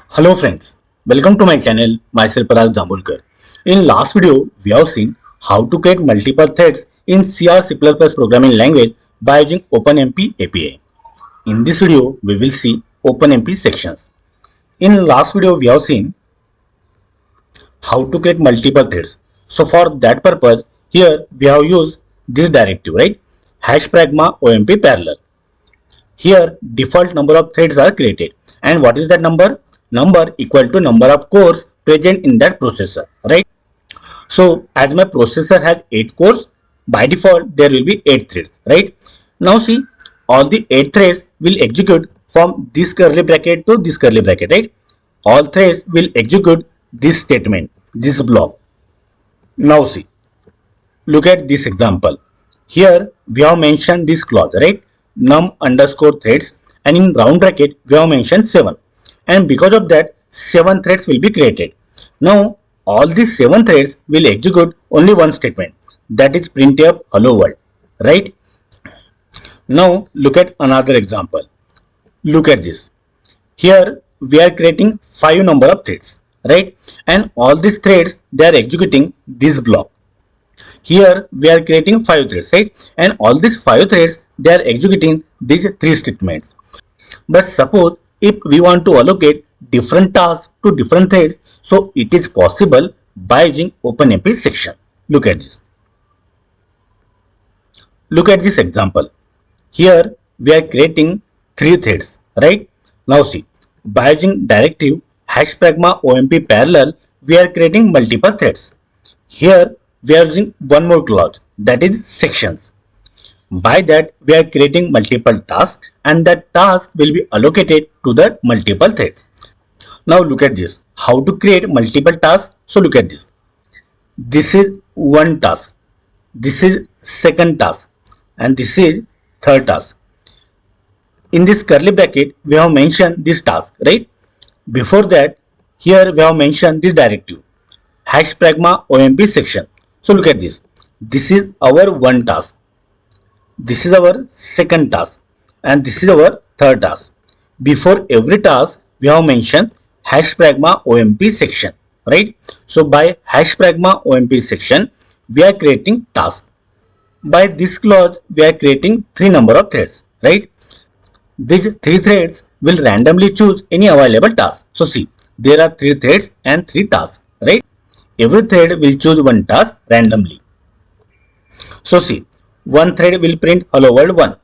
Hello friends, welcome to my channel, myself Parag Jambulkar. In last video, we have seen how to create multiple threads in C or C++ programming language by using OpenMP API. In this video, we will see OpenMP sections. In last video, we have seen how to create multiple threads. So for that purpose, here we have used this directive, right? Hash pragma OMP parallel. Here default number of threads are created, and what is that number? Number equal to number of cores present in that processor, right? So as my processor has 8 cores, by default there will be 8 threads, right? Now see, all the 8 threads will execute from this curly bracket to this curly bracket, right? All threads will execute this statement, this block. Now see, look at this example. Here we have mentioned this clause, right? Num underscore threads, and in round bracket we have mentioned 7, and because of that 7 threads will be created. Now all these 7 threads will execute only one statement, that is printf hello world, right? Now look at another example. Look at this. Here we are creating 5 number of threads, right? And all these threads, they are executing this block. Here we are creating 5 threads, right? And all these 5 threads, they are executing these 3 statements. But suppose if we want to allocate different tasks to different threads, so it is possible by using OpenMP section. Look at this. Look at this example. Here we are creating 3 threads, right? Now see, by using directive hash pragma OMP parallel, we are creating multiple threads. Here we are using one more clause, that is sections. By that we are creating multiple tasks, and that task will be allocated to the multiple threads. Now look at this, how to create multiple tasks. So look at this. This is one task, this is second task, and this is third task. In this curly bracket we have mentioned this task, right? Before that, here we have mentioned this directive hash pragma OMP section. So look at this. This is our one task, this is our second task, and this is our third task. Before every task we have mentioned hash pragma OMP section, right? So by hash pragma OMP section we are creating task. By this clause we are creating 3 number of threads, right? These 3 threads will randomly choose any available task. So see, there are 3 threads and 3 tasks, right? Every thread will choose one task randomly. So see, one thread will print hello world 1,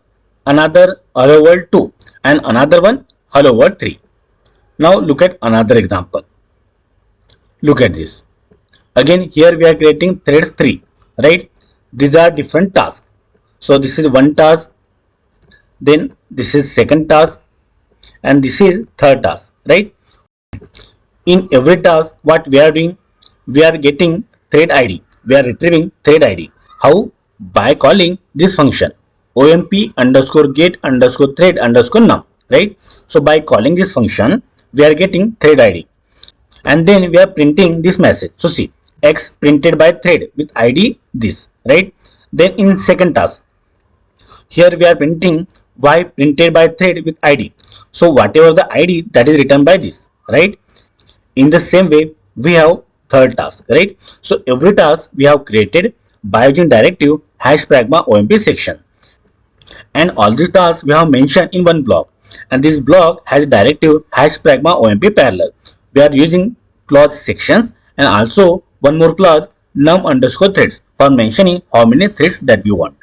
another hello world 2, and another one hello world 3. Now look at another example. Look at this. Again here we are creating threads 3, right? These are different tasks. So this is one task, then this is second task, and this is third task, right? In every task what we are doing, we are getting thread id, we are retrieving thread id. How? By calling this function omp underscore get underscore thread underscore num, right? So by calling this function we are getting thread id, and then we are printing this message. So see, x printed by thread with id this, right? Then in second task, here we are printing y printed by thread with id. So whatever the id, that is written by this, right? In the same way we have third task, right? So every task we have created by using directive hash pragma OMP section, and all these tasks we have mentioned in one block, and this block has directive hash pragma OMP parallel. We are using clause sections and also one more clause num underscore threads for mentioning how many threads that we want.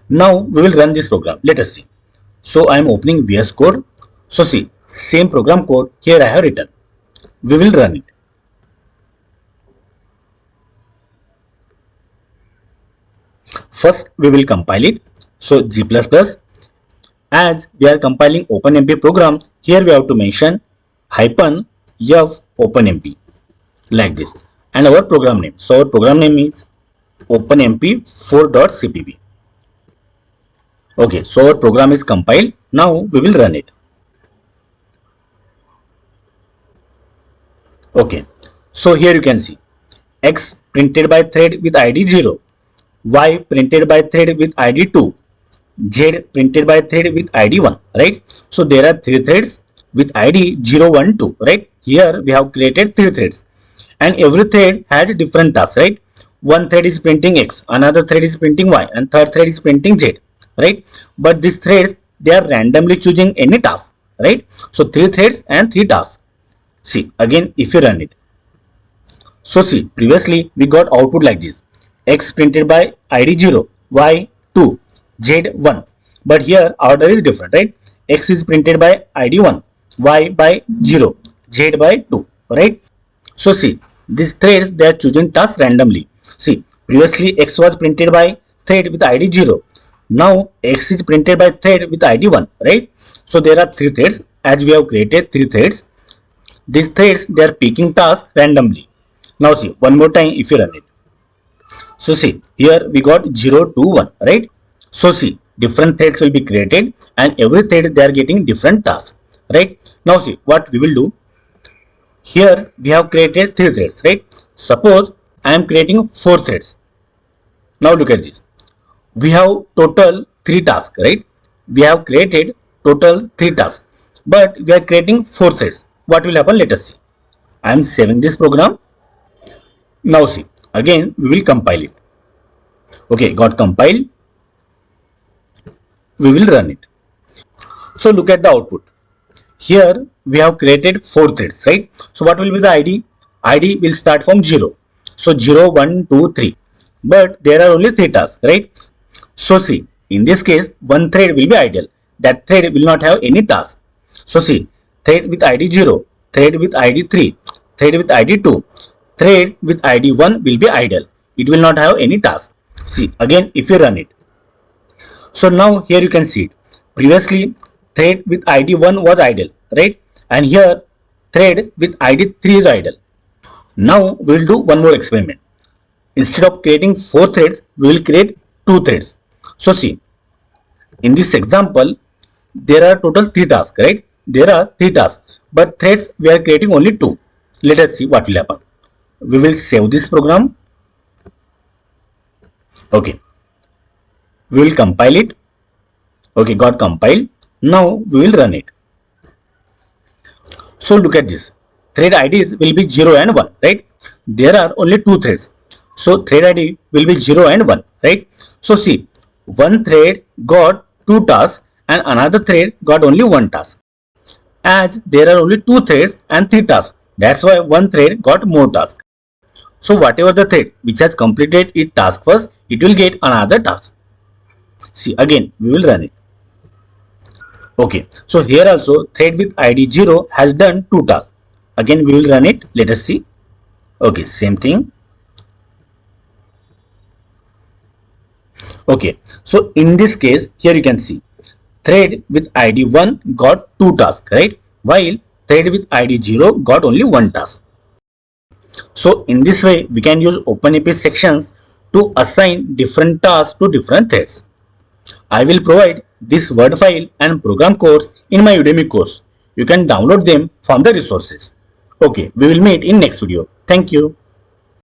Now we will run this program. Let us see. So I am opening VS Code. So see, same program code here I have written. We will run it. First we will compile it. So G++, as we are compiling OpenMP program, here we have to mention hyphen f OpenMP like this, and our program name. So our program name is OpenMP4.cpp. Okay, so our program is compiled. Now we will run it. Okay, so here you can see x printed by thread with id 0, y printed by thread with id 2, z printed by thread with id 1, right? So there are 3 threads. with ID 0, 1, 2, right? Here we have created 3 threads and every thread has different tasks, right? One thread is printing X, another thread is printing Y, and third thread is printing Z, right? But these threads, they are randomly choosing any task, right? So 3 threads and 3 tasks. See, again, if you run it. So see, previously we got output like this. X printed by ID 0, Y 2, Z 1. But here order is different, right? X is printed by ID 1, Y by 0, Z by 2, right? So see, these threads, they are choosing tasks randomly. See, previously X was printed by thread with ID 0. Now X is printed by thread with ID 1, right? So there are 3 threads as we have created 3 threads. These threads, they are picking tasks randomly. Now see, one more time if you run it. So see, here we got 0, 2, 1, right? So see, different threads will be created and every thread they are getting different tasks, right? Now see, what we will do. Here we have created 3 threads, right? Suppose I am creating 4 threads. Now look at this. We have total 3 tasks, right? We have created total 3 tasks, but we are creating 4 threads. What will happen? Let us see. I am saving this program. Now see, again we will compile it. Okay, got compiled. We will run it. So look at the output. Here we have created 4 threads, right? So what will be the ID? ID will start from 0. So 0, 1, 2, 3. But there are only 3 tasks, right? So see, in this case, one thread will be idle. That thread will not have any task. So see, thread with ID 0, thread with ID 3, thread with ID 2, thread with ID 1 will be idle. It will not have any task. See, again if you run it. So now here you can see it. Previously thread with ID 1 was idle, right? And here thread with ID 3 is idle. Now we will do one more experiment. Instead of creating 4 threads, we will create 2 threads. So see, in this example, there are total 3 tasks, right? There are 3 tasks, but threads we are creating only 2. Let us see what will happen. We will save this program. Okay, we will compile it. Okay, got compiled. Now we will run it. So look at this. Thread IDs will be 0 and 1, right? There are only 2 threads. So thread ID will be 0 and 1, right? So see, one thread got 2 tasks and another thread got only 1 task. As there are only 2 threads and 3 tasks, that's why one thread got more tasks. So whatever the thread which has completed its task first, it will get another task. See, again we will run it. Okay, so here also thread with ID 0 has done 2 tasks. Again we will run it. Let us see. Okay, same thing. Okay, so in this case, here you can see thread with ID 1 got 2 tasks, right? While thread with ID 0 got only 1 task. So in this way, we can use OpenMP sections to assign different tasks to different threads. I will provide this Word file and program codes in my Udemy course. You can download them from the resources. Okay, we will meet in next video. Thank you.